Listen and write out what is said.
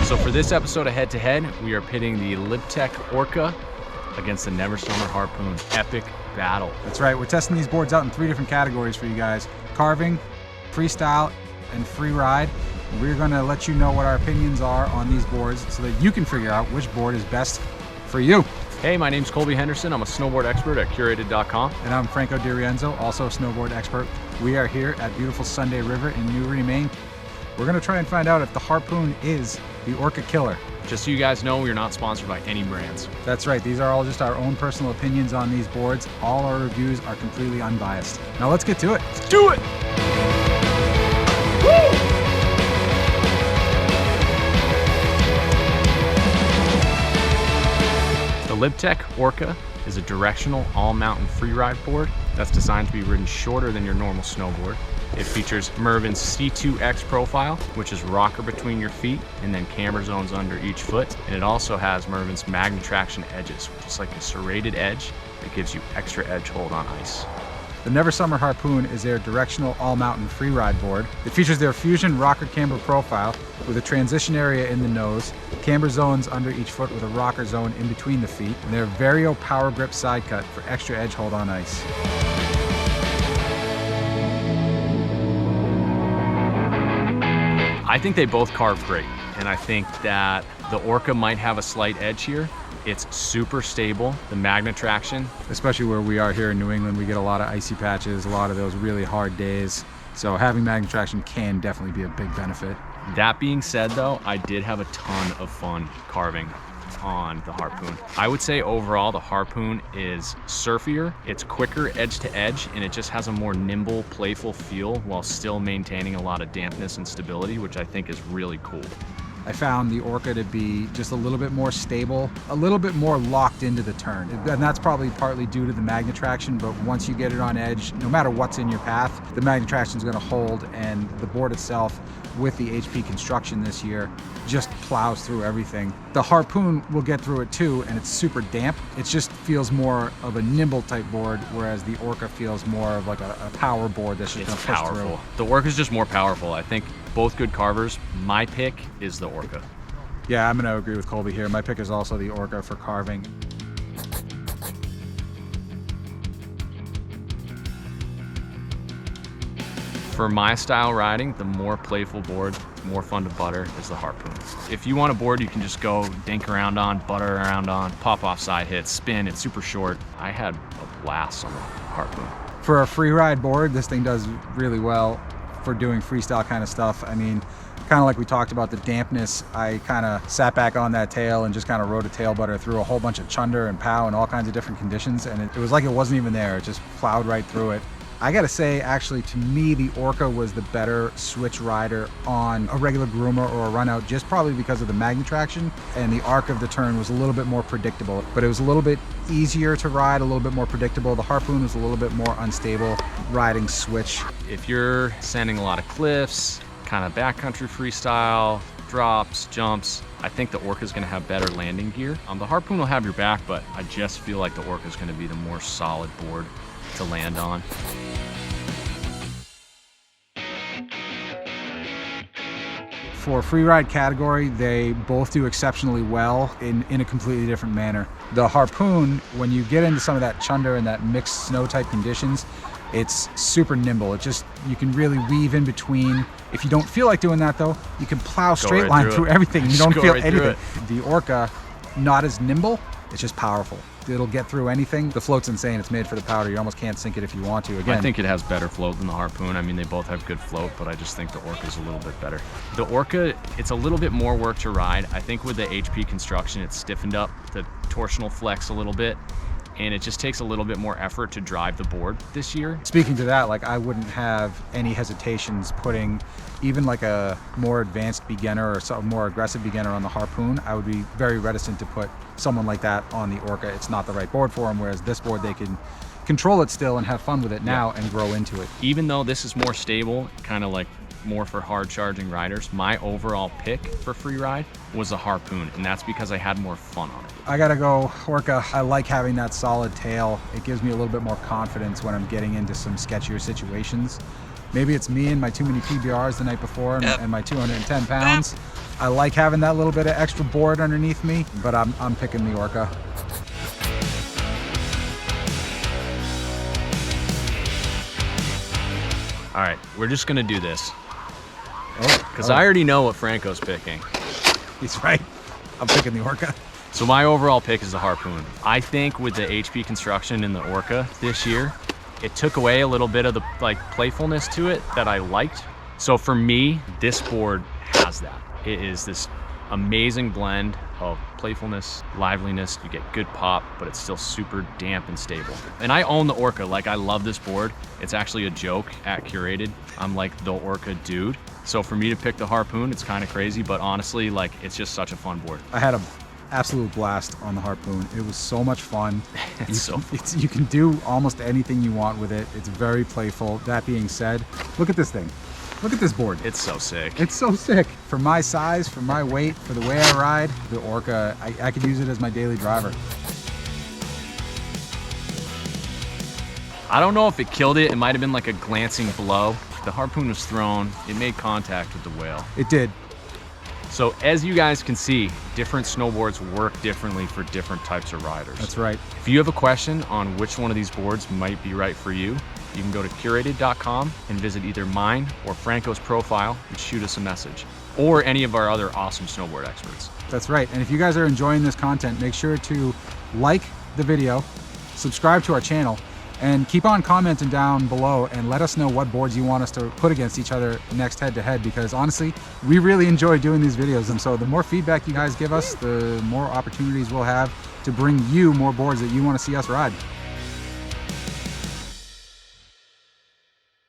So for this episode of Head to Head, we are pitting the Lib Tech Orca against the Never Summer Harpoon. Epic battle. That's right, we're testing these boards out in 3 different categories for you guys: carving, freestyle, and freeride. We're gonna let you know what our opinions are on these boards so that you can figure out which board is best for you. Hey, my name's Colby Henderson. I'm a snowboard expert at Curated.com. And I'm Franco DiRienzo, also a snowboard expert. We are here at beautiful Sunday River in Newry, Maine. We're gonna try and find out if the Harpoon is the Orca killer. Just so you guys know, we're not sponsored by any brands. That's right, these are all just our own personal opinions on these boards. All our reviews are completely unbiased. Now let's get to it. Let's do it! Woo! The Lib Tech Orca is a directional all-mountain freeride board that's designed to be ridden shorter than your normal snowboard. It features Mervin's C2X profile, which is rocker between your feet and then camber zones under each foot. And it also has Mervin's magnet traction edges, which is like a serrated edge that gives you extra edge hold on ice. The Never Summer Harpoon is their directional all-mountain freeride board. It features their Fusion rocker camber profile with a transition area in the nose, camber zones under each foot with a rocker zone in between the feet, and their Vario power grip side cut for extra edge hold on ice. I think they both carve great, and I think that the Orca might have a slight edge here. It's super stable, the magnet traction. Especially where we are here in New England, we get a lot of icy patches, a lot of those really hard days. So having magnet traction can definitely be a big benefit. That being said though, I did have a ton of fun carving on the Harpoon. I would say overall the Harpoon is surfier, it's quicker edge to edge, and it just has a more nimble, playful feel while still maintaining a lot of dampness and stability, which I think is really cool. I found the Orca to be just a little bit more stable, a little bit more locked into the turn. And that's probably partly due to the magnet traction, but once you get it on edge, no matter what's in your path, the magnet traction is going to hold, and the board itself, with the HP construction this year, just plows through everything. The Harpoon will get through it too, and it's super damp. It just feels more of a nimble type board, whereas the Orca feels more of like a power board that's just going to push through. The Orca is just more powerful. I think both good carvers. My pick is the Orca. Yeah, I'm going to agree with Colby here. My pick is also the Orca for carving. For my style riding, the more playful board, more fun to butter is the Harpoon. If you want a board you can just go dink around on, butter around on, pop off side hits, spin, it's super short. I had a blast on the Harpoon. For a freeride board, this thing does really well for doing freestyle kind of stuff. I mean, kind of like we talked about the dampness, I kind of sat back on that tail and just kind of rode a tail butter through a whole bunch of chunder and pow and all kinds of different conditions, and it was like it wasn't even there. It just plowed right through it. I gotta say, actually, to me, the Orca was the better switch rider on a regular groomer or a run out, just probably because of the magnet traction, and the arc of the turn was a little bit more predictable, but it was a little bit easier to ride, a little bit more predictable. The Harpoon was a little bit more unstable riding switch. If you're sanding a lot of cliffs, kind of backcountry freestyle, drops, jumps, I think the Orca is going to have better landing gear. The Harpoon will have your back, but I just feel like the Orca is going to be the more solid board to land on. For freeride category, they both do exceptionally well in a completely different manner. The Harpoon, when you get into some of that chunder and that mixed snow type conditions, it's super nimble. It just, you can really weave in between. If you don't feel like doing that though, you can plow straight line through everything. You don't feel anything. The Orca, not as nimble, it's just powerful. It'll get through anything. The float's insane. It's made for the powder. You almost can't sink it if you want to. Again, I think it has better float than the Harpoon. I mean, they both have good float, but I just think the Orca's a little bit better. The Orca, it's a little bit more work to ride. I think with the HP construction, it's stiffened up the torsional flex a little bit, and it just takes a little bit more effort to drive the board this year. Speaking to that, like, I wouldn't have any hesitations putting even like a more advanced beginner or some more aggressive beginner on the Harpoon. I would be very reticent to put someone like that on the Orca. It's not the right board for them, whereas this board, they can control it still and have fun with it now and grow into it. Even though this is more stable, kind of like more for hard charging riders, my overall pick for freeride was a Harpoon, and that's because I had more fun on it. I gotta go Orca. I like having that solid tail. It gives me a little bit more confidence when I'm getting into some sketchier situations. Maybe it's me and my too many PBRs the night before and my 210 pounds, I like having that little bit of extra board underneath me, but I'm picking the Orca. All right, we're just gonna do this. Because Oh. I already know what Franco's picking. He's right. I'm picking the Orca. So my overall pick is the Harpoon. I think with the HP construction in the Orca this year, it took away a little bit of the playfulness to it that I liked. So for me, this board has that. It is this amazing blend of playfulness, liveliness. You get good pop, but it's still super damp and stable. And I own the Orca. Like, I love this board. It's actually a joke at Curated. I'm like the Orca dude. So for me to pick the Harpoon, it's kind of crazy, but honestly, like, it's just such a fun board. I had an absolute blast on the Harpoon. It was so much fun. You can do almost anything you want with it. It's very playful. That being said, look at this thing. Look at this board. It's so sick. It's so sick. For my size, for my weight, for the way I ride, the Orca, I could use it as my daily driver. I don't know if it killed it. It might have been like a glancing blow. The Harpoon was thrown. It made contact with the whale. It did. So as you guys can see, different snowboards work differently for different types of riders. That's right. If you have a question on which one of these boards might be right for you, you can go to curated.com and visit either mine or Franco's profile and shoot us a message, or any of our other awesome snowboard experts. That's right. And if you guys are enjoying this content, make sure to like the video, subscribe to our channel, and keep on commenting down below and let us know what boards you want us to put against each other next head-to-head, because honestly, we really enjoy doing these videos. And so the more feedback you guys give us, the more opportunities we'll have to bring you more boards that you want to see us ride.